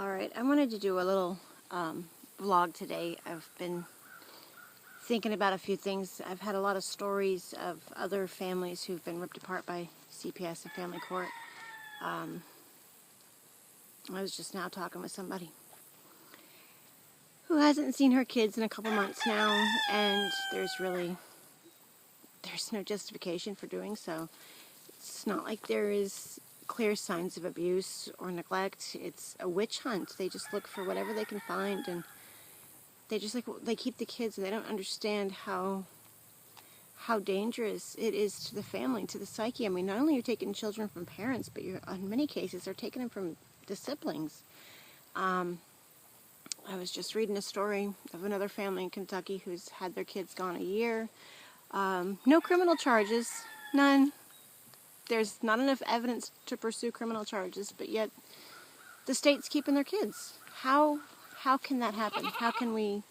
Alright, I wanted to do a little vlog today. I've been thinking about a few things. I've had a lot of stories of other families who've been ripped apart by CPS and family court. I was just now talking with somebody who hasn't seen her kids in a couple months now, and there's no justification for doing so. It's not like there is clear signs of abuse or neglect. It's a witch hunt. They just look for whatever they can find, and they keep the kids, and they don't understand how dangerous it is to the family, to the psyche. I mean, not only are you taking children from parents, but in many cases they're taking them from the siblings. I was just reading a story of another family in Kentucky who's had their kids gone a year. No criminal charges, none. There's not enough evidence to pursue criminal charges, but yet the state's keeping their kids. How can that happen? How can we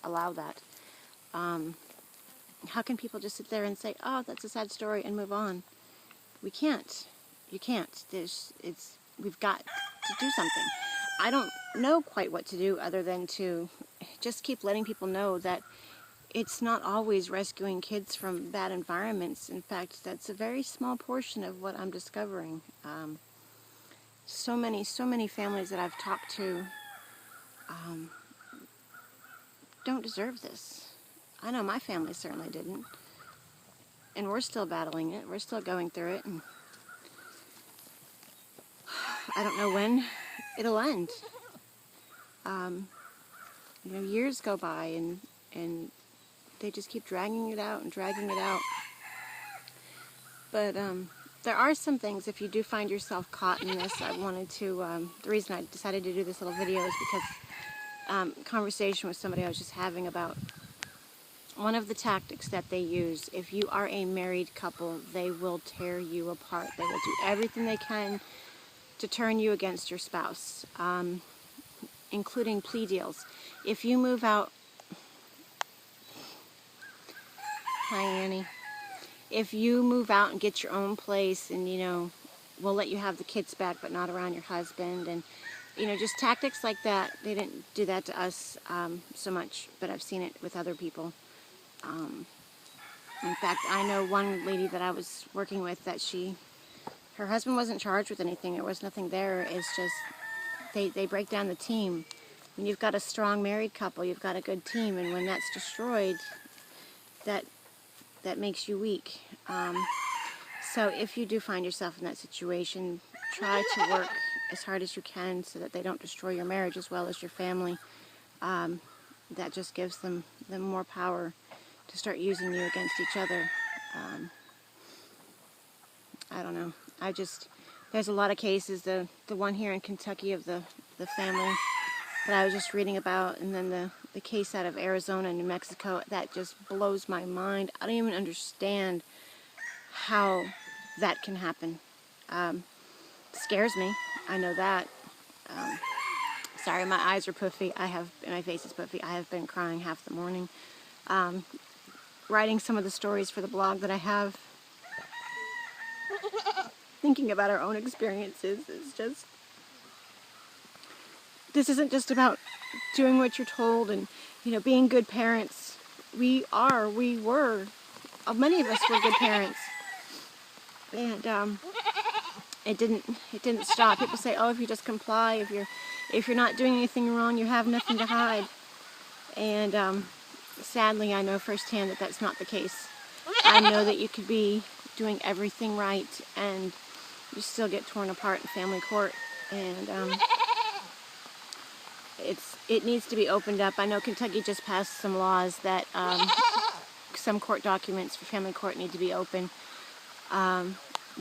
allow that? How can people just sit there and say, "Oh, that's a sad story," and move on? We can't. You can't. We've got to do something. I don't know quite what to do other than to just keep letting people know that it's not always rescuing kids from bad environments. In fact, that's a very small portion of what I'm discovering. So many families that I've talked to don't deserve this. I know my family certainly didn't. And we're still battling it. We're still going through it. And I don't know when it'll end. Years go by, and they just keep dragging it out and dragging it out. But there are some things, if you do find yourself caught in this, I wanted to, the reason I decided to do this little video is because conversation with somebody I was just having about one of the tactics that they use. If you are a married couple, they will tear you apart. They will do everything they can to turn you against your spouse, including plea deals. If you move out... Hi, Annie. If you move out and get your own place, and, we'll let you have the kids back, but not around your husband, and, just tactics like that. They didn't do that to us so much, but I've seen it with other people. In fact, I know one lady that I was working with that her husband wasn't charged with anything. There was nothing there. It's just they break down the team. When you've got a strong married couple, you've got a good team, and when that's destroyed, that makes you weak. So if you do find yourself in that situation, try to work as hard as you can so that they don't destroy your marriage as well as your family. That just gives them more power to start using you against each other. I don't know. There's a lot of cases. The one here in Kentucky of the family that I was just reading about, and then the case out of Arizona and New Mexico, that just blows my mind. I don't even understand how that can happen. Scares me. I know that. Sorry, my eyes are puffy. My face is puffy. I have been crying half the morning. Writing some of the stories for the blog that I have. Thinking about our own experiences is just... This isn't just about doing what you're told and, being good parents. Many of us were good parents. And it didn't stop. People say, "Oh, if you just comply, if you're not doing anything wrong, you have nothing to hide." And sadly, I know firsthand that that's not the case. I know that you could be doing everything right and you still get torn apart in family court. And it needs to be opened up. I know Kentucky just passed some laws that some court documents for family court need to be open.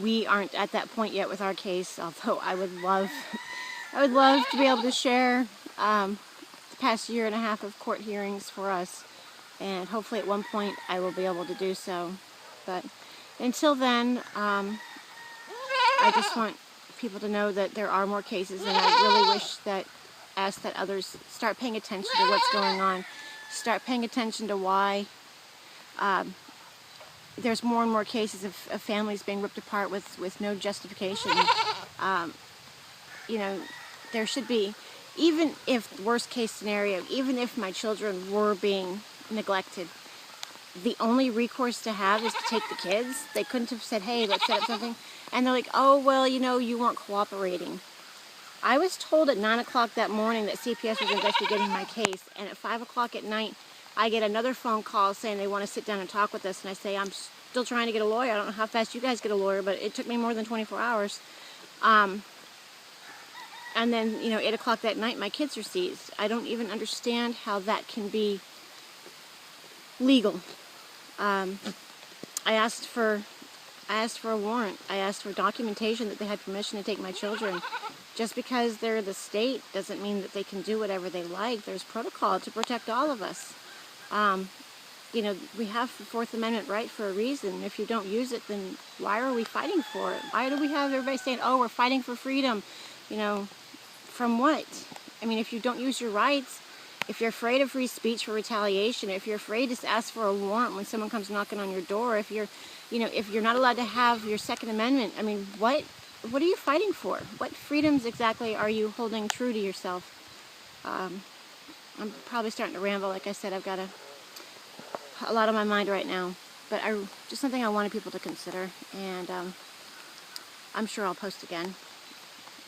We aren't at that point yet with our case, although I would love to be able to share the past year and a half of court hearings for us, and hopefully at one point I will be able to do so. But until then, I just want people to know that there are more cases, and I really wish that others start paying attention to what's going on, start paying attention to why there's more and more cases of families being ripped apart with no justification. there should be, even if, worst case scenario, even if my children were being neglected, the only recourse to have is to take the kids. They couldn't have said, hey, let's set up something. And they're like, oh, well, you know, you weren't cooperating. I was told at 9 o'clock that morning that CPS was investigating my case, and at 5 o'clock at night, I get another phone call saying they want to sit down and talk with us, and I say, I'm still trying to get a lawyer. I don't know how fast you guys get a lawyer, but it took me more than 24 hours. And then, you know, 8 o'clock that night, my kids are seized. I don't even understand how that can be legal. I asked for a warrant. I asked for documentation that they had permission to take my children. Just because they're the state doesn't mean that they can do whatever they like. There's protocol to protect all of us. You know, we have the Fourth Amendment right for a reason. If you don't use it, then why are we fighting for it? Why do we have everybody saying, oh, we're fighting for freedom? You know, from what? I mean, if you don't use your rights, if you're afraid of free speech for retaliation, if you're afraid to ask for a warrant when someone comes knocking on your door, if you're, you know, if you're not allowed to have your Second Amendment, I mean, what are you fighting for? What freedoms exactly are you holding true to yourself? I'm probably starting to ramble. Like I said, I've got a lot on my mind right now, but just something I wanted people to consider, and I'm sure I'll post again.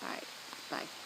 All right, bye.